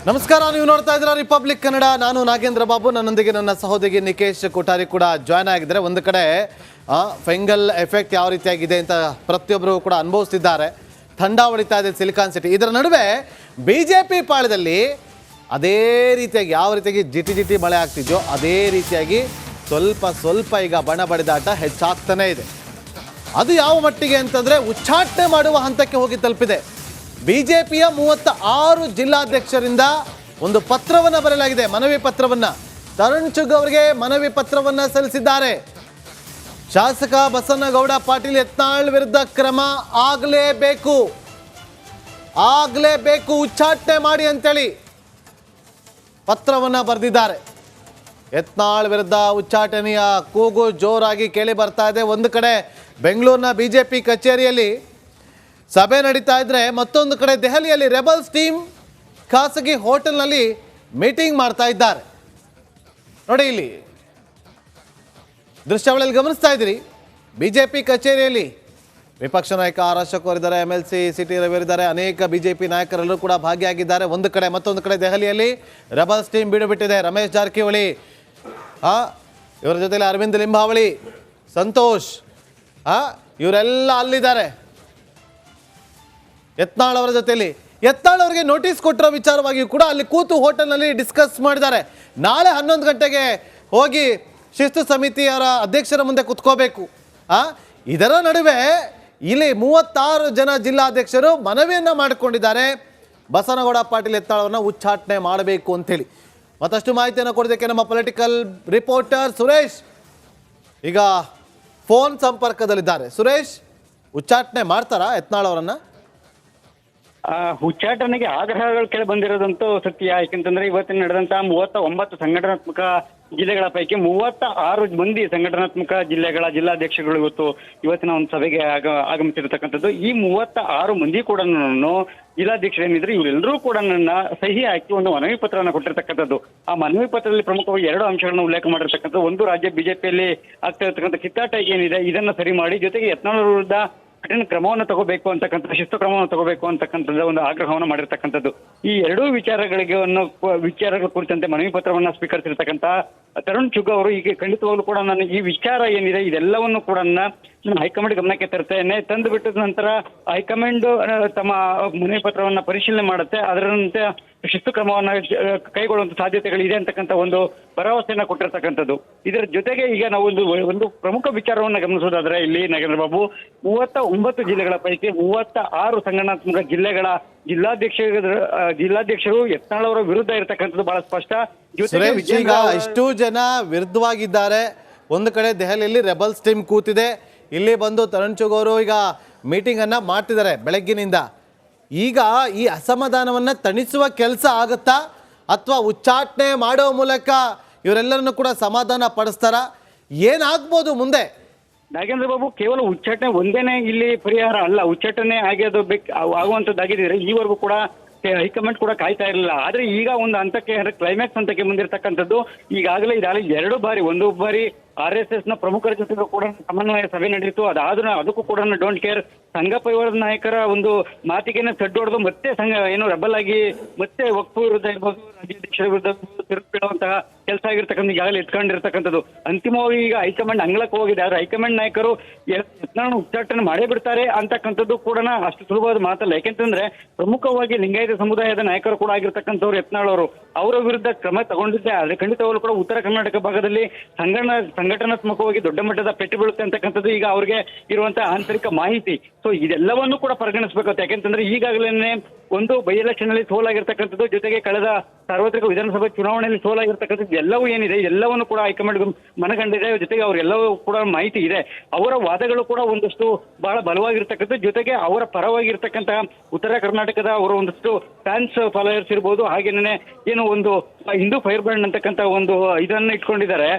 ನಮಸ್ಕಾರ, ನೀವು ನೋಡ್ತಾ ಇದ್ದೀರಾ ರಿಪಬ್ಲಿಕ್ ಕನ್ನಡ. ನಾನು ನಾಗೇಂದ್ರ ಬಾಬು, ನನ್ನೊಂದಿಗೆ ನನ್ನ ಸಹೋದರಿ ನಿಕೇಶ್ ಕೊಠಾರಿ ಕೂಡ ಜಾಯ್ನ್ ಆಗಿದ್ದಾರೆ. ಒಂದು ಕಡೆ ಫಂಗಲ್ ಎಫೆಕ್ಟ್ ಯಾವ ರೀತಿಯಾಗಿದೆ ಅಂತ ಪ್ರತಿಯೊಬ್ಬರು ಕೂಡ ಅನುಭವಿಸ್ತಿದ್ದಾರೆ. ಥಂಡ ಹೊಡಿತಾ ಇದೆ ಸಿಲಿಕಾನ್ ಸಿಟಿ. ಇದರ ನಡುವೆ BJP ಪಾಳ್ಯದಲ್ಲಿ ಅದೇ ರೀತಿಯಾಗಿ ಯಾವ ರೀತಿಯಾಗಿ ಜಿಟಿ ಮಳೆ ಆಗ್ತಿದೆಯೋ ಅದೇ ರೀತಿಯಾಗಿ ಸ್ವಲ್ಪ ಈಗ ಬಣ ಬಡಿದಾಟ ಹೆಚ್ಚಾಗ್ತಾನೆ ಇದೆ. ಅದು ಯಾವ ಮಟ್ಟಿಗೆ ಅಂತಂದರೆ ಉಚ್ಚಾಟನೆ ಮಾಡುವ ಹಂತಕ್ಕೆ ಹೋಗಿ ತಲುಪಿದೆ. BJPಯ 36 ಜಿಲ್ಲಾಧ್ಯಕ್ಷರಿಂದ ಒಂದು ಪತ್ರವನ್ನು ಬರೆಯಲಾಗಿದೆ, ಮನವಿ ಪತ್ರವನ್ನು. ತರುಣ್ ಚುಗ್ ಅವರಿಗೆ ಮನವಿ ಪತ್ರವನ್ನು ಸಲ್ಲಿಸಿದ್ದಾರೆ. ಶಾಸಕ ಬಸನಗೌಡ ಪಾಟೀಲ್ ಯತ್ನಾಳ್ ವಿರುದ್ಧ ಕ್ರಮ ಆಗಲೇಬೇಕು, ಉಚ್ಚಾಟನೆ ಮಾಡಿ ಅಂತೇಳಿ ಪತ್ರವನ್ನು ಬರೆದಿದ್ದಾರೆ. ಯತ್ನಾಳ್ ವಿರುದ್ಧ ಉಚ್ಚಾಟನೆಯ ಕೂಗು ಜೋರಾಗಿ ಕೇಳಿ ಬರ್ತಾ ಇದೆ. ಒಂದು ಕಡೆ ಬೆಂಗಳೂರಿನ BJP ಕಚೇರಿಯಲ್ಲಿ ಸಭೆ ನಡೀತಾ ಇದ್ರೆ, ಮತ್ತೊಂದು ಕಡೆ ದೆಹಲಿಯಲ್ಲಿ ರೆಬಲ್ಸ್ ಟೀಮ್ ಖಾಸಗಿ ಹೋಟೆಲ್ನಲ್ಲಿ ಮೀಟಿಂಗ್ ಮಾಡ್ತಾ ಇದ್ದಾರೆ. ನೋಡಿ, ಇಲ್ಲಿ ದೃಶ್ಯಾವಳಿಯಲ್ಲಿ ಗಮನಿಸ್ತಾ ಇದ್ದೀರಿ. BJP ಕಚೇರಿಯಲ್ಲಿ ವಿಪಕ್ಷ ನಾಯಕ ಆರ್ ಅಶೋಕ್ ಅವರಿದ್ದಾರೆ, MLC CT ರವಿ ಅವರಿದ್ದಾರೆ, ಅನೇಕ BJP ನಾಯಕರೆಲ್ಲರೂ ಕೂಡ ಭಾಗಿಯಾಗಿದ್ದಾರೆ. ಒಂದು ಕಡೆ, ಮತ್ತೊಂದು ಕಡೆ ದೆಹಲಿಯಲ್ಲಿ ರೆಬಲ್ಸ್ ಟೀಮ್ ಬಿಡುಬಿಟ್ಟಿದೆ. ರಮೇಶ್ ಜಾರಕಿಹೊಳಿ, ಇವರ ಜೊತೆಲಿ ಅರವಿಂದ್ ಲಿಂಬಾವಳಿ, ಸಂತೋಷ್, ಇವರೆಲ್ಲ ಅಲ್ಲಿದ್ದಾರೆ. ಯತ್ನಾಳ್ ಅವರ ಜೊತೆಲಿ ಯತ್ನಾಳ್ ಅವರಿಗೆ ನೋಟಿಸ್ ಕೊಟ್ಟಿರೋ ವಿಚಾರವಾಗಿಯೂ ಕೂಡ ಅಲ್ಲಿ ಕೂತು ಹೋಟೆಲ್ನಲ್ಲಿ ಡಿಸ್ಕಸ್ ಮಾಡಿದ್ದಾರೆ. ನಾಳೆ 11 ಗಂಟೆಗೆ ಹೋಗಿ ಶಿಸ್ತು ಸಮಿತಿಯವರ ಅಧ್ಯಕ್ಷರ ಮುಂದೆ ಕುತ್ಕೋಬೇಕು. ಇದರ ನಡುವೆ ಇಲ್ಲಿ 36 ಜನ ಜಿಲ್ಲಾಧ್ಯಕ್ಷರು ಮನವಿಯನ್ನು ಮಾಡಿಕೊಂಡಿದ್ದಾರೆ, ಬಸನಗೌಡ ಪಾಟೀಲ್ ಯತ್ನಾಳ್ ಅವರನ್ನ ಉಚ್ಚಾಟನೆ ಮಾಡಬೇಕು ಅಂತೇಳಿ. ಮತ್ತಷ್ಟು ಮಾಹಿತಿಯನ್ನು ಕೊಡೋದಕ್ಕೆ ನಮ್ಮ ಪೊಲಿಟಿಕಲ್ ರಿಪೋರ್ಟರ್ ಸುರೇಶ್ ಈಗ ಫೋನ್ ಸಂಪರ್ಕದಲ್ಲಿದ್ದಾರೆ. ಸುರೇಶ್, ಉಚ್ಚಾಟನೆ ಮಾಡ್ತಾರಾ ಯತ್ನಾಳ್ ಅವರನ್ನ? ಉಚ್ಚಾಟನೆಗೆ ಆಗ್ರಹಗಳು ಕೇಳಿ ಬಂದಿರೋದಂತೂ ಸತ್ಯ. ಯಾಕೆಂತಂದ್ರೆ ಇವತ್ತಿನ ನಡೆದಂತ 39 ಸಂಘಟನಾತ್ಮಕ ಜಿಲ್ಲೆಗಳ ಪೈಕಿ 36 ಮಂದಿ ಸಂಘಟನಾತ್ಮಕ ಜಿಲ್ಲಾಧ್ಯಕ್ಷಗಳು ಇವತ್ತಿನ ಒಂದು ಸಭೆಗೆ ಆಗಮಿಸಿರತಕ್ಕಂಥದ್ದು. ಈ 36 ಮಂದಿ ಕೂಡ ಜಿಲ್ಲಾಧ್ಯಕ್ಷರೇನಿದ್ರೆ ಇವರೆಲ್ಲರೂ ಕೂಡ ನನ್ನ ಸಹಿ ಹಾಕಿ ಒಂದು ಮನವಿ ಪತ್ರವನ್ನು ಕೊಟ್ಟಿರ್ತಕ್ಕಂಥದ್ದು. ಆ ಮನವಿ ಪತ್ರದಲ್ಲಿ ಪ್ರಮುಖವಾಗಿ 2 ಅಂಶಗಳನ್ನು ಉಲ್ಲೇಖ ಮಾಡಿರ್ತಕ್ಕಂಥದ್ದು. ಒಂದು, ರಾಜ್ಯ BJPಯಲ್ಲಿ ಆಗ್ತಾ ಇರತಕ್ಕಂಥ ಕಿತ್ತಾಟ ಏನಿದೆ ಇದನ್ನ ಸರಿ ಮಾಡಿ, ಜೊತೆಗೆ ಯತ್ನಾಳ್ ವಿರುದ್ಧ ಕಠಿಣ ಕ್ರಮವನ್ನು ತಗೋಬೇಕು ಅಂತಕ್ಕಂಥ, ಶಿಸ್ತು ಕ್ರಮವನ್ನು ತಗೋಬೇಕು ಅಂತಕ್ಕಂಥದ್ದು ಒಂದು ಆಗ್ರಹವನ್ನು ಮಾಡಿರ್ತಕ್ಕಂಥದ್ದು. ಈ ಎರಡೂ ವಿಚಾರಗಳ ಕುರಿತಂತೆ ಮನವಿ ಪತ್ರವನ್ನ ಸ್ವೀಕರಿಸಿರ್ತಕ್ಕಂಥ ತರುಣ್ ಚುಗ್ ಅವರು ಈಗ ಖಂಡಿತವಾಗ್ಲೂ ಕೂಡ ನಾನು ಈ ವಿಚಾರ ಏನಿದೆ ಇದೆಲ್ಲವನ್ನು ಕೂಡ ನಾನು ಹೈಕಮಾಂಡ್ ಗಮನಕ್ಕೆ ತರ್ತೇನೆ. ತಂದು ಬಿಟ್ಟದ ನಂತರ ಹೈಕಮಾಂಡ್ ತಮ್ಮ ಮನವಿ ಪತ್ರವನ್ನ ಪರಿಶೀಲನೆ ಮಾಡುತ್ತೆ, ಅದರಂತೆ ಶಿಸ್ತು ಕ್ರಮವನ್ನ ಕೈಗೊಳ್ಳುವಂತ ಸಾಧ್ಯತೆಗಳಿದೆ ಅಂತಕ್ಕಂಥ ಒಂದು ಭರವಸೆಯನ್ನ ಕೊಟ್ಟಿರ್ತಕ್ಕಂಥದ್ದು. ಇದರ ಜೊತೆಗೆ ಈಗ ನಾವು ಒಂದು ಪ್ರಮುಖ ವಿಚಾರವನ್ನ ಗಮನಿಸೋದಾದ್ರೆ, ಇಲ್ಲಿ ನಾಗೇಂದ್ರ ಬಾಬು 39 ಜಿಲ್ಲೆಗಳ ಪೈಕಿ 36 ಸಂಘಟನಾತ್ಮಕ ಜಿಲ್ಲೆಗಳ ಜಿಲ್ಲಾಧ್ಯಕ್ಷರು ಯತ್ನಾಳ್ ಅವರ ವಿರುದ್ಧ ಇರತಕ್ಕಂಥದ್ದು ಬಹಳ ಸ್ಪಷ್ಟ. ಈಗ ಇಷ್ಟು ಜನ ವಿರುದ್ಧವಾಗಿದ್ದಾರೆ. ಒಂದು ಕಡೆ ದೆಹಲಿಯಲ್ಲಿ ರೆಬಲ್ಸ್ ಟೀಮ್ ಕೂತಿದೆ, ಇಲ್ಲಿ ಬಂದು ತರುಣ್ ಚುಗ್ ಅವರು ಈಗ ಮೀಟಿಂಗ್ ಅನ್ನ ಮಾಡ್ತಿದ್ದಾರೆ ಬೆಳಗ್ಗಿನಿಂದ. ಈಗ ಈ ಅಸಮಾಧಾನವನ್ನ ತಣಿಸುವ ಕೆಲಸ ಆಗುತ್ತಾ, ಅಥವಾ ಉಚ್ಚಾಟನೆ ಮಾಡೋ ಮೂಲಕ ಇವರೆಲ್ಲರನ್ನು ಕೂಡ ಸಮಾಧಾನ ಪಡಿಸ್ತಾರ? ಏನಾಗ್ಬೋದು ಮುಂದೆ? ನಾಗೇಂದ್ರ ಬಾಬು, ಕೇವಲ ಉಚ್ಚಾಟನೆ ಒಂದೇನೆ ಇಲ್ಲಿ ಪರಿಹಾರ ಅಲ್ಲ. ಉಚ್ಚಾಟನೆ ಆಗುವಂತದ್ದಾಗಿದ್ರೆ ಈವರೆಗೂ ಕೂಡ ಹೈಕಮಾಂಡ್ ಕೂಡ ಕಾಯ್ತಾ ಇರಲಿಲ್ಲ. ಆದ್ರೆ ಈಗ ಒಂದು ಹಂತಕ್ಕೆ, ಕ್ಲೈಮ್ಯಾಕ್ಸ್ ಹಂತಕ್ಕೆ ಬಂದಿರತಕ್ಕಂಥದ್ದು. ಈಗಾಗಲೇ 2 ಬಾರಿ, ಒಂದು ಬಾರಿ RSS ನ ಪ್ರಮುಖರ ಜೊತೆ ಕೂಡ ಸಮನ್ವಯ ಸಭೆ ನಡೆಯಿತು. ಅದಕ್ಕೂ ಕೂಡ ಡೋಂಟ್ ಕೇರ್ ಸಂಘ ಪರಿವಾರದ ನಾಯಕರ ಒಂದು ಮಾತಿಗೆನೆ ಸಡ್ಡೊಡೆದು ಮತ್ತೆ ರೆಬಲ್ ಆಗಿ ಮತ್ತೆ ವಕ್ಫ್ ವಿರುದ್ಧ ಇರ್ಬೋದು, ರಾಜ್ಯಾಧ್ಯಕ್ಷರ ವಿರುದ್ಧ ತಿರುಗಿಡುವಂತಹ ಕೆಲಸ ಆಗಿರ್ತಕ್ಕಂಥ ಈಗಾಗಲೇ ಎತ್ಕೊಂಡಿರ್ತಕ್ಕಂಥದ್ದು. ಅಂತಿಮವಾಗಿ ಈಗ ಹೈಕಮಾಂಡ್ ಅಂಗಳಕ್ಕೆ ಹೋಗಿದೆ. ಆದ್ರೆ ಹೈಕಮಾಂಡ್ ನಾಯಕರು ಯತ್ನಾಳ್ ಉಚ್ಚಾಟನೆ ಮಾಡೇ ಬಿಡ್ತಾರೆ ಅಂತಕ್ಕಂಥದ್ದು ಕೂಡ ಅಷ್ಟು ಸುಲಭವಾದ ಮಾತಲ್ಲ. ಯಾಕೆಂತಂದ್ರೆ ಪ್ರಮುಖವಾಗಿ ಲಿಂಗಾಯತ ಸಮುದಾಯದ ನಾಯಕರು ಕೂಡ ಆಗಿರ್ತಕ್ಕಂಥವ್ರು ಯತ್ನಾಳ್ ಅವರು, ಅವರ ವಿರುದ್ಧ ಕ್ರಮ ತಗೊಂಡಿದ್ದೆ. ಆದ್ರೆ ಖಂಡಿತವಾಗ್ಲೂ ಕೂಡ ಉತ್ತರ ಕರ್ನಾಟಕ ಭಾಗದಲ್ಲಿ ಸಂಘಟನಾತ್ಮಕವಾಗಿ ದೊಡ್ಡ ಮಟ್ಟದ ಪೆಟ್ಟು ಬೀಳುತ್ತೆ ಅಂತಕ್ಕಂಥದ್ದು ಈಗ ಅವ್ರಿಗೆ ಇರುವಂತಹ ಆಂತರಿಕ ಮಾಹಿತಿ. ಸೊ ಇದೆಲ್ಲವನ್ನು ಕೂಡ ಪರಿಗಣಿಸಬೇಕಾಗುತ್ತೆ. ಯಾಕೆಂತಂದ್ರೆ ಈಗಾಗಲೇ ಒಂದು ಬೈ ಎಲೆಕ್ಷನ್ ಅಲ್ಲಿ ಸೋಲಾಗಿರ್ತಕ್ಕಂಥದ್ದು, ಜೊತೆಗೆ ಕಳೆದ ಸಾರ್ವತ್ರಿಕ ವಿಧಾನಸಭೆ ಚುನಾವಣೆಯಲ್ಲಿ ಸೋಲಾಗಿರ್ತಕ್ಕಂಥದ್ದು ಎಲ್ಲವೂ ಏನಿದೆ ಎಲ್ಲವನ್ನೂ ಕೂಡ ಹೈಕಮಾಂಡ್ ಮನಗಂಡಿದೆ. ಜೊತೆಗೆ ಅವರೆಲ್ಲವೂ ಕೂಡ ಮಾಹಿತಿ ಇದೆ. ಅವರ ವಾದಗಳು ಕೂಡ ಒಂದಷ್ಟು ಬಹಳ ಬಲವಾಗಿರ್ತಕ್ಕಂಥದ್ದು. ಜೊತೆಗೆ ಅವರ ಪರವಾಗಿರ್ತಕ್ಕಂತಹ ಉತ್ತರ ಕರ್ನಾಟಕದ ಅವರ ಒಂದಷ್ಟು ಫ್ಯಾನ್ಸ್ ಫಾಲೋಯರ್ಸ್ ಇರ್ಬೋದು, ಹಾಗೇನೆ ಏನು ಒಂದು ಹಿಂದೂ ಫೈರ್ ಬ್ರ್ಯಾಂಡ್ ಅಂತಕ್ಕಂಥ ಒಂದು ಇದನ್ನ ಇಟ್ಕೊಂಡಿದ್ದಾರೆ.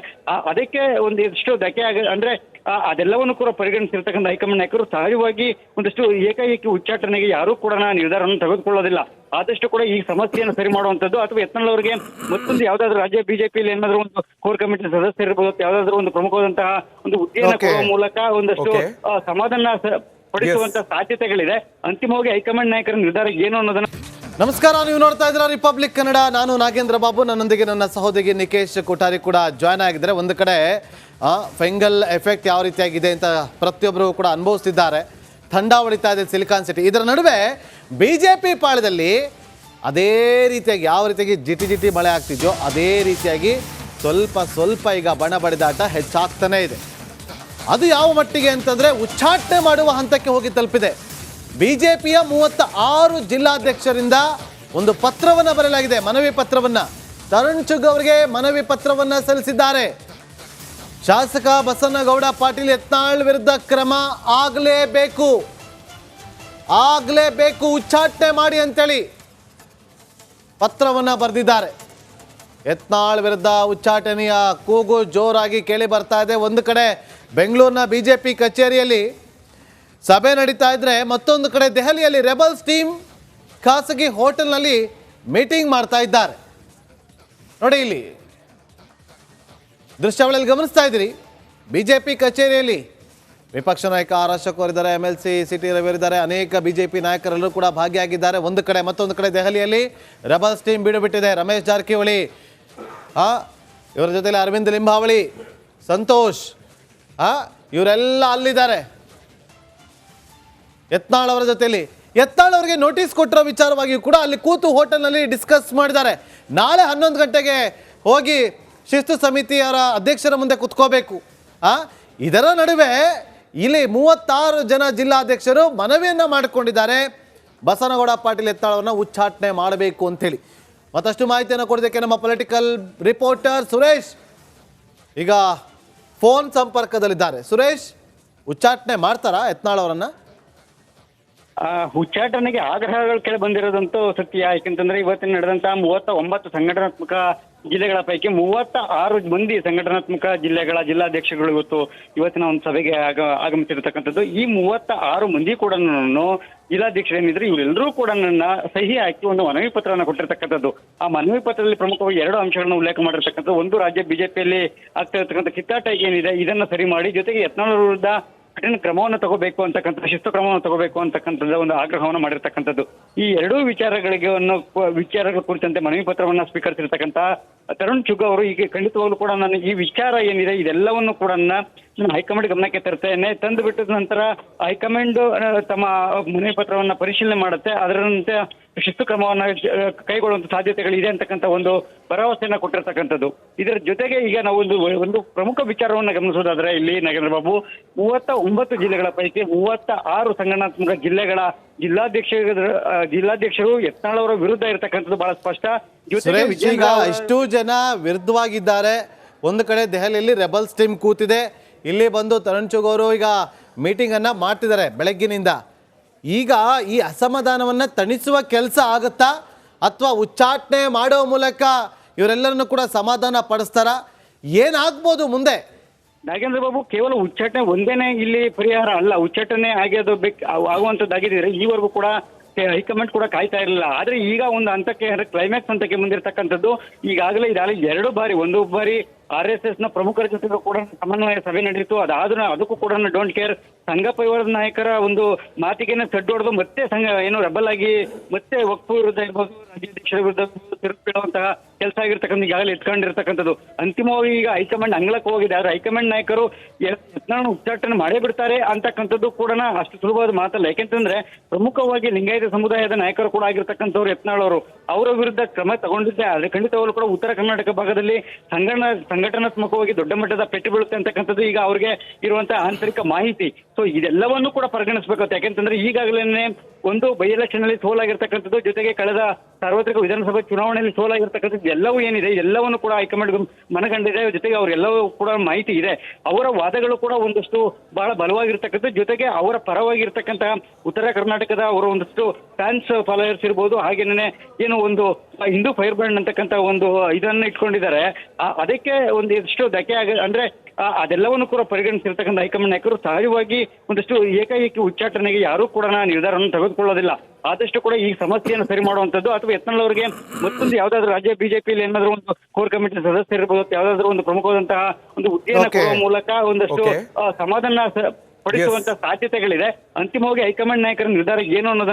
ಅದಕ್ಕೆ ಒಂದಿಷ್ಟು ಧಕ್ಕೆ ಅಂದ್ರೆ ಅದೆಲ್ಲವನ್ನು ಕೂಡ ಪರಿಗಣಿಸಿರ್ತಕ್ಕಂಥ ಹೈಕಮಾಂಡ್ ನಾಯಕರು ಸಹಜವಾಗಿ ಒಂದಷ್ಟು ಏಕಾಏಕಿ ಉಚ್ಚಾಟನೆಗೆ ಯಾರೂ ಕೂಡ ನಿರ್ಧಾರವನ್ನು ತೆಗೆದುಕೊಳ್ಳೋದಿಲ್ಲ. ಆದಷ್ಟು ಕೂಡ ಈ ಸಮಸ್ಯೆಯನ್ನು ಸರಿ ಮಾಡುವಂತದ್ದು, ಅಥವಾ ಯತ್ನಾಳ್ ಅವರಿಗೆ ಮತ್ತೊಂದು ಯಾವ್ದಾದ್ರು ರಾಜ್ಯ BJPಯಲ್ಲಿ ಏನಾದ್ರು ಒಂದು ಕೋರ್ ಕಮಿಟಿ ಸದಸ್ಯರಿರ್ಬೋದು, ಯಾವ್ದಾದ್ರು ಒಂದು ಪ್ರಮುಖವಾದಂತಹ ಒಂದು ಹುದ್ದೆಯನ್ನು ಕೊಡುವ ಮೂಲಕ ಒಂದಷ್ಟು ಸಮಾಧಾನ ಪಡಿಸುವಂತ ಸಾಧ್ಯತೆಗಳಿದೆ. ಅಂತಿಮವಾಗಿ ಹೈಕಮಾಂಡ್ ನಾಯಕರ ನಿರ್ಧಾರ ಏನು ಅನ್ನೋದನ್ನ ನಮಸ್ಕಾರ, ನೀವು ನೋಡ್ತಾ ಇದ್ದೀರಾ ರಿಪಬ್ಲಿಕ್ ಕನ್ನಡ. ನಾನು ನಾಗೇಂದ್ರ ಬಾಬು, ನನ್ನೊಂದಿಗೆ ನನ್ನ ಸಹೋದರಿ ನಿಕೇಶ್ ಕೊಠಾರಿ ಕೂಡ ಜಾಯ್ನ್ ಆಗಿದ್ದಾರೆ. ಒಂದು ಕಡೆ ಫೆಂಗಲ್ ಎಫೆಕ್ಟ್ ಯಾವ ರೀತಿಯಾಗಿದೆ ಅಂತ ಪ್ರತಿಯೊಬ್ಬರು ಕೂಡ ಅನುಭವಿಸ್ತಿದ್ದಾರೆ. ಥಂಡ ಹೊಡಿತಾ ಇದೆ ಸಿಲಿಕಾನ್ ಸಿಟಿ. ಇದರ ನಡುವೆ BJP ಪಾಳ್ಯದಲ್ಲಿ ಅದೇ ರೀತಿಯಾಗಿ ಯಾವ ರೀತಿಯಾಗಿ ಜಿಟಿ ಮಳೆ ಆಗ್ತಿದೆಯೋ ಅದೇ ರೀತಿಯಾಗಿ ಸ್ವಲ್ಪ ಈಗ ಬಣ ಬಡಿದಾಟ ಹೆಚ್ಚಾಗ್ತಾನೆ ಇದೆ. ಅದು ಯಾವ ಮಟ್ಟಿಗೆ ಅಂತಂದರೆ ಉಚ್ಚಾಟನೆ ಮಾಡುವ ಹಂತಕ್ಕೆ ಹೋಗಿ ತಲುಪಿದೆ. BJPಯ 36 ಜಿಲ್ಲಾಧ್ಯಕ್ಷರಿಂದ ಒಂದು ಪತ್ರವನ್ನು ಬರೆಯಲಾಗಿದೆ, ಮನವಿ ಪತ್ರವನ್ನು. ತರುಣ್ ಚುಗ್ ಅವರಿಗೆ ಮನವಿ ಪತ್ರವನ್ನು ಸಲ್ಲಿಸಿದ್ದಾರೆ. ಶಾಸಕ ಬಸನಗೌಡ ಪಾಟೀಲ್ ಯತ್ನಾಳ್ ವಿರುದ್ಧ ಕ್ರಮ ಆಗಲೇಬೇಕು, ಉಚ್ಚಾಟನೆ ಮಾಡಿ ಅಂತೇಳಿ ಪತ್ರವನ್ನು ಬರೆದಿದ್ದಾರೆ. ಯತ್ನಾಳ್ ವಿರುದ್ಧ ಉಚ್ಚಾಟನೆಯ ಕೂಗು ಜೋರಾಗಿ ಕೇಳಿ ಬರ್ತಾ ಇದೆ. ಒಂದು ಕಡೆ ಬೆಂಗಳೂರಿನ BJP ಕಚೇರಿಯಲ್ಲಿ ಸಭೆ ನಡೀತಾ ಇದ್ರೆ, ಮತ್ತೊಂದು ಕಡೆ ದೆಹಲಿಯಲ್ಲಿ ರೆಬಲ್ಸ್ ಟೀಮ್ ಖಾಸಗಿ ಹೋಟೆಲ್ನಲ್ಲಿ ಮೀಟಿಂಗ್ ಮಾಡ್ತಾ ಇದ್ದಾರೆ. ನೋಡಿ, ಇಲ್ಲಿ ದೃಶ್ಯಾವಳಿಯಲ್ಲಿ ಗಮನಿಸ್ತಾ ಇದ್ದೀರಿ. BJP ಕಚೇರಿಯಲ್ಲಿ ವಿಪಕ್ಷ ನಾಯಕ ಆರ್ ಅಶೋಕ್ ಅವರಿದ್ದಾರೆ, MLC CT ರವಿ ಇದ್ದಾರೆ, ಅನೇಕ BJP ನಾಯಕರೆಲ್ಲರೂ ಕೂಡ ಭಾಗಿಯಾಗಿದ್ದಾರೆ. ಒಂದು ಕಡೆ, ಮತ್ತೊಂದು ಕಡೆ ದೆಹಲಿಯಲ್ಲಿ ರೆಬಲ್ಸ್ ಟೀಮ್ ಬೀಡು ಬಿಟ್ಟಿದೆ. ರಮೇಶ್ ಜಾರಕಿಹೊಳಿ, ಇವರ ಜೊತೆಲಿ ಅರವಿಂದ್ ಲಿಂಬಾವಳಿ, ಸಂತೋಷ್, ಇವರೆಲ್ಲ ಅಲ್ಲಿದ್ದಾರೆ. ಯತ್ನಾಳ್ ಅವರ ಜೊತೆಲಿ ಯತ್ನಾಳ್ ಅವರಿಗೆ ನೋಟಿಸ್ ಕೊಟ್ಟಿರೋ ವಿಚಾರವಾಗಿಯೂ ಕೂಡ ಅಲ್ಲಿ ಕೂತು ಹೋಟೆಲ್ನಲ್ಲಿ ಡಿಸ್ಕಸ್ ಮಾಡಿದ್ದಾರೆ. ನಾಳೆ 11 ಗಂಟೆಗೆ ಹೋಗಿ ಶಿಸ್ತು ಸಮಿತಿಯವರ ಅಧ್ಯಕ್ಷರ ಮುಂದೆ ಕುತ್ಕೋಬೇಕು. ಇದರ ನಡುವೆ ಇಲ್ಲಿ 36 ಜನ ಜಿಲ್ಲಾಧ್ಯಕ್ಷರು ಮನವಿಯನ್ನು ಮಾಡಿಕೊಂಡಿದ್ದಾರೆ, ಬಸನಗೌಡ ಪಾಟೀಲ್ ಯತ್ನಾಳ್ ಅವರನ್ನ ಉಚ್ಚಾಟನೆ ಮಾಡಬೇಕು ಅಂತೇಳಿ. ಮತ್ತಷ್ಟು ಮಾಹಿತಿಯನ್ನು ಕೊಡೋದಕ್ಕೆ ನಮ್ಮ ಪೊಲಿಟಿಕಲ್ ರಿಪೋರ್ಟರ್ ಸುರೇಶ್ ಈಗ ಫೋನ್ ಸಂಪರ್ಕದಲ್ಲಿದ್ದಾರೆ. ಸುರೇಶ್, ಉಚ್ಚಾಟನೆ ಮಾಡ್ತಾರಾ ಯತ್ನಾಳ್ ಅವರನ್ನ? ಉಚ್ಚಾಟನೆಗೆ ಆಗ್ರಹಗಳು ಕೇಳಿ ಬಂದಿರೋದಂತೂ ಸತ್ಯ. ಯಾಕೆಂತಂದ್ರೆ ಇವತ್ತಿನ ನಡೆದಂತಹ 39 ಸಂಘಟನಾತ್ಮಕ ಜಿಲ್ಲೆಗಳ ಪೈಕಿ 36 ಮಂದಿ ಸಂಘಟನಾತ್ಮಕ ಜಿಲ್ಲಾಧ್ಯಕ್ಷಗಳು ಇವತ್ತಿನ ಒಂದು ಸಭೆಗೆ ಆಗಮಿಸಿರತಕ್ಕಂಥದ್ದು. ಈ 36 ಮಂದಿ ಕೂಡ ಜಿಲ್ಲಾಧ್ಯಕ್ಷರೇನಿದ್ರು ಇವರೆಲ್ಲರೂ ಕೂಡ ನನ್ನ ಸಹಿ ಹಾಕಿ ಒಂದು ಮನವಿ ಪತ್ರವನ್ನು ಕೊಟ್ಟಿರ್ತಕ್ಕಂಥದ್ದು. ಆ ಮನವಿ ಪತ್ರದಲ್ಲಿ ಪ್ರಮುಖವಾಗಿ 2 ಅಂಶಗಳನ್ನು ಉಲ್ಲೇಖ ಮಾಡಿರ್ತಕ್ಕಂಥದ್ದು. ಒಂದು, ರಾಜ್ಯ BJPಯಲ್ಲಿ ಆಗ್ತಾ ಇರತಕ್ಕಂಥ ಕಿತ್ತಾಟ ಏನಿದೆ ಇದನ್ನ ಸರಿ ಮಾಡಿ, ಜೊತೆಗೆ ಯತ್ನಾಳ್ ವಿರುದ್ಧ ಕಠಿಣ ಕ್ರಮವನ್ನು ತಗೋಬೇಕು ಅಂತಕ್ಕಂಥ, ಶಿಸ್ತು ಕ್ರಮವನ್ನು ತಗೋಬೇಕು ಅಂತಕ್ಕಂಥದ್ದು ಒಂದು ಆಗ್ರಹವನ್ನು ಮಾಡಿರ್ತಕ್ಕಂಥದ್ದು. ಈ ಎರಡೂ ವಿಚಾರಗಳ ಕುರಿತಂತೆ ಮನವಿ ಪತ್ರವನ್ನ ಸ್ವೀಕರಿಸಿರ್ತಕ್ಕಂಥ ತರುಣ್ ಚುಗ್ ಅವರು ಈಗ ಖಂಡಿತವಾಗ್ಲೂ ಕೂಡ ನಾನು ಈ ವಿಚಾರ ಏನಿದೆ ಇದೆಲ್ಲವನ್ನು ಕೂಡ ನಾನು ಹೈಕಮಾಂಡ್ ಗಮನಕ್ಕೆ ತರ್ತೇನೆ, ತಂದು ಬಿಟ್ಟದ ನಂತರ ಹೈಕಮಾಂಡ್ ತಮ್ಮ ಮನವಿ ಪತ್ರವನ್ನ ಪರಿಶೀಲನೆ ಮಾಡುತ್ತೆ, ಅದರಂತೆ ಶಿಸ್ತು ಕ್ರಮವನ್ನ ಕೈಗೊಳ್ಳುವಂತ ಸಾಧ್ಯತೆಗಳಿದೆ ಅಂತಕ್ಕಂಥ ಒಂದು ಭರವಸೆಯನ್ನ ಕೊಟ್ಟಿರ್ತಕ್ಕಂಥದ್ದು. ಇದರ ಜೊತೆಗೆ ಈಗ ನಾವು ಒಂದು ಪ್ರಮುಖ ವಿಚಾರವನ್ನ ಗಮನಿಸೋದಾದ್ರೆ, ಇಲ್ಲಿ ನಾಗೇಂದ್ರ ಬಾಬು 39 ಜಿಲ್ಲೆಗಳ ಪೈಕಿ 36 ಸಂಘಟನಾತ್ಮಕ ಜಿಲ್ಲೆಗಳ ಜಿಲ್ಲಾಧ್ಯಕ್ಷರು ಯತ್ನಾಳ್ ಅವರ ವಿರುದ್ಧ ಇರತಕ್ಕಂಥದ್ದು ಬಹಳ ಸ್ಪಷ್ಟ. ಈಗ ಇಷ್ಟು ಜನ ವಿರುದ್ಧವಾಗಿದ್ದಾರೆ. ಒಂದು ಕಡೆ ದೆಹಲಿಯಲ್ಲಿ ರೆಬಲ್ಸ್ ಟೀಮ್ ಕೂತಿದೆ, ಇಲ್ಲಿ ಬಂದು ತರುಣ್ ಚುಗ್ ಅವರು ಈಗ ಮೀಟಿಂಗ್ ಅನ್ನ ಮಾಡ್ತಿದ್ದಾರೆ ಬೆಳಗ್ಗಿನಿಂದ. ಈಗ ಈ ಅಸಮಾಧಾನವನ್ನ ತಣಿಸುವ ಕೆಲಸ ಆಗುತ್ತಾ, ಅಥವಾ ಉಚ್ಚಾಟನೆ ಮಾಡೋ ಮೂಲಕ ಇವರೆಲ್ಲರನ್ನು ಕೂಡ ಸಮಾಧಾನ ಪಡಿಸ್ತಾರ? ಏನಾಗ್ಬೋದು ಮುಂದೆ? ನಾಗೇಂದ್ರ ಬಾಬು, ಕೇವಲ ಉಚ್ಚಾಟನೆ ಒಂದೇನೆ ಇಲ್ಲಿ ಪರಿಹಾರ ಅಲ್ಲ. ಉಚ್ಚಾಟನೆ ಆಗುವಂತದ್ದಾಗಿದ್ರೆ ಈವರೆಗೂ ಕೂಡ ಹೈಕಮಾಂಡ್ ಕೂಡ ಕಾಯ್ತಾ ಇರಲಿಲ್ಲ. ಆದ್ರೆ ಈಗ ಒಂದು ಹಂತಕ್ಕೆ, ಕ್ಲೈಮ್ಯಾಕ್ಸ್ ಹಂತಕ್ಕೆ ಮುಂದಿರ್ತಕ್ಕಂಥದ್ದು. ಈಗಾಗಲೇ 2 ಬಾರಿ, ಒಂದು ಬಾರಿ RSS ನ ಪ್ರಮುಖರ ಜೊತೆ ಕೂಡ ಸಮನ್ವಯ ಸಭೆ ನಡೆಯಿತು. ಅದಾದ್ರೂ ಅದಕ್ಕೂ ಕೂಡ ಡೋಂಟ್ ಕೇರ್ ಸಂಘ ಪರಿವಾರದ ನಾಯಕರ ಒಂದು ಮಾತಿಗೆನೆ ಸಡ್ಡು ಹೊಡೆದು ಮತ್ತೆ ರೆಬಲ್ ಆಗಿ ಮತ್ತೆ ವಕ್ಫ್ ವಿರುದ್ಧ ಇರ್ಬೋದು, ರಾಜ್ಯಾಧ್ಯಕ್ಷರ ವಿರುದ್ಧ ತಿರುಗಿಡುವಂತಹ ಕೆಲಸ ಆಗಿರ್ತಕ್ಕಂಥ ಈಗಾಗಲೇ ಎತ್ಕೊಂಡಿರ್ತಕ್ಕಂಥದ್ದು. ಅಂತಿಮವಾಗಿ ಈಗ ಹೈಕಮಾಂಡ್ ಅಂಗಳಕ್ಕೆ ಹೋಗಿದೆ. ಆದ್ರೆ ಹೈಕಮಾಂಡ್ ನಾಯಕರು ಯತ್ನಾಳ್ ಉಚ್ಚಾಟನೆ ಮಾಡೇ ಬಿಡ್ತಾರೆ ಅಂತಕ್ಕಂಥದ್ದು ಕೂಡ ಅಷ್ಟು ಸುಲಭವಾದ ಮಾತಲ್ಲ. ಯಾಕೆಂತಂದ್ರೆ ಪ್ರಮುಖವಾಗಿ ಲಿಂಗಾಯತ ಸಮುದಾಯದ ನಾಯಕರು ಕೂಡ ಆಗಿರ್ತಕ್ಕಂಥವ್ರು ಯತ್ನಾಳ್ ಅವರು, ಅವರ ವಿರುದ್ಧ ಕ್ರಮ ತಗೊಂಡಿದ್ದೆ. ಆದ್ರೆ ಖಂಡಿತವಾಗ್ಲೂ ಕೂಡ ಉತ್ತರ ಕರ್ನಾಟಕ ಭಾಗದಲ್ಲಿ ಸಂಘಟನಾತ್ಮಕವಾಗಿ ದೊಡ್ಡ ಮಟ್ಟದ ಪೆಟ್ಟು ಬೀಳುತ್ತೆ ಅಂತಕ್ಕಂಥದ್ದು ಈಗ ಅವ್ರಿಗೆ ಇರುವಂತಹ ಆಂತರಿಕ ಮಾಹಿತಿ. ಸೊ ಇದೆಲ್ಲವನ್ನು ಕೂಡ ಪರಿಗಣಿಸಬೇಕಾಗುತ್ತೆ. ಯಾಕೆಂತಂದ್ರೆ ಈಗಾಗಲೇ ಒಂದು ಬೈ ಎಲೆಕ್ಷನ್ ಅಲ್ಲಿ ಸೋಲಾಗಿರ್ತಕ್ಕಂಥದ್ದು, ಜೊತೆಗೆ ಕಳೆದ ಸಾರ್ವತ್ರಿಕ ವಿಧಾನಸಭೆ ಚುನಾವಣೆಯಲ್ಲಿ ಸೋಲಾಗಿರ್ತಕ್ಕಂಥದ್ದು ಎಲ್ಲವೂ ಏನಿದೆ ಎಲ್ಲವನ್ನು ಕೂಡ ಹೈಕಮಾಂಡ್ ಮನಗಂಡಿದೆ. ಜೊತೆಗೆ ಅವರೆಲ್ಲವೂ ಕೂಡ ಮಾಹಿತಿ ಇದೆ. ಅವರ ವಾದಗಳು ಕೂಡ ಒಂದಷ್ಟು ಬಹಳ ಬಲವಾಗಿರ್ತಕ್ಕಂಥದ್ದು. ಜೊತೆಗೆ ಅವರ ಪರವಾಗಿರ್ತಕ್ಕಂತಹ ಉತ್ತರ ಕರ್ನಾಟಕದ ಅವರ ಒಂದಷ್ಟು ಫ್ಯಾನ್ಸ್ ಫಾಲೋಯರ್ಸ್ ಇರ್ಬೋದು, ಹಾಗೇನೆ ಏನು ಒಂದು ಹಿಂದೂ ಫೈರ್ ಬ್ರ್ಯಾಂಡ್ ಅಂತಕ್ಕಂಥ ಒಂದು ಇದನ್ನ ಇಟ್ಕೊಂಡಿದ್ದಾರೆ. ಅದಕ್ಕೆ ಒಂದು ಎಷ್ಟು ಧಕ್ಕೆ ಅಂದ್ರೆ ಅದೆಲ್ಲವನ್ನು ಕೂಡ ಪರಿಗಣಿಸಿರ್ತಕ್ಕಂಥ ಹೈಕಮಾಂಡ್ ನಾಯಕರು ಸಹಜವಾಗಿ ಒಂದಷ್ಟು ಏಕಾಏಕಿ ಉಚ್ಚಾಟನೆಗೆ ಯಾರೂ ಕೂಡ ನಿರ್ಧಾರವನ್ನು ತೆಗೆದುಕೊಳ್ಳೋದಿಲ್ಲ. ಆದಷ್ಟು ಕೂಡ ಈ ಸಮಸ್ಯೆಯನ್ನು ಸರಿ ಮಾಡುವಂತದ್ದು, ಅಥವಾ ಯತ್ನಾಳ್ ಅವರಿಗೆ ಮತ್ತೊಂದು ಯಾವ್ದಾದ್ರು ರಾಜ್ಯ BJPಯಲ್ಲಿ ಏನಾದ್ರು ಒಂದು ಕೋರ್ ಕಮಿಟಿ ಸದಸ್ಯರಿರ್ಬೋದು, ಯಾವ್ದಾದ್ರು ಒಂದು ಪ್ರಮುಖವಾದಂತಹ ಒಂದು ಹುದ್ದೆಯನ್ನು ಕೊಡುವ ಮೂಲಕ ಒಂದಷ್ಟು ಸಮಾಧಾನ ಪಡಿಸುವಂತ ಸಾಧ್ಯತೆಗಳಿದೆ. ಅಂತಿಮವಾಗಿ ಹೈಕಮಾಂಡ್ ನಾಯಕರ ನಿರ್ಧಾರ ಏನು ಅನ್ನೋದನ್ನ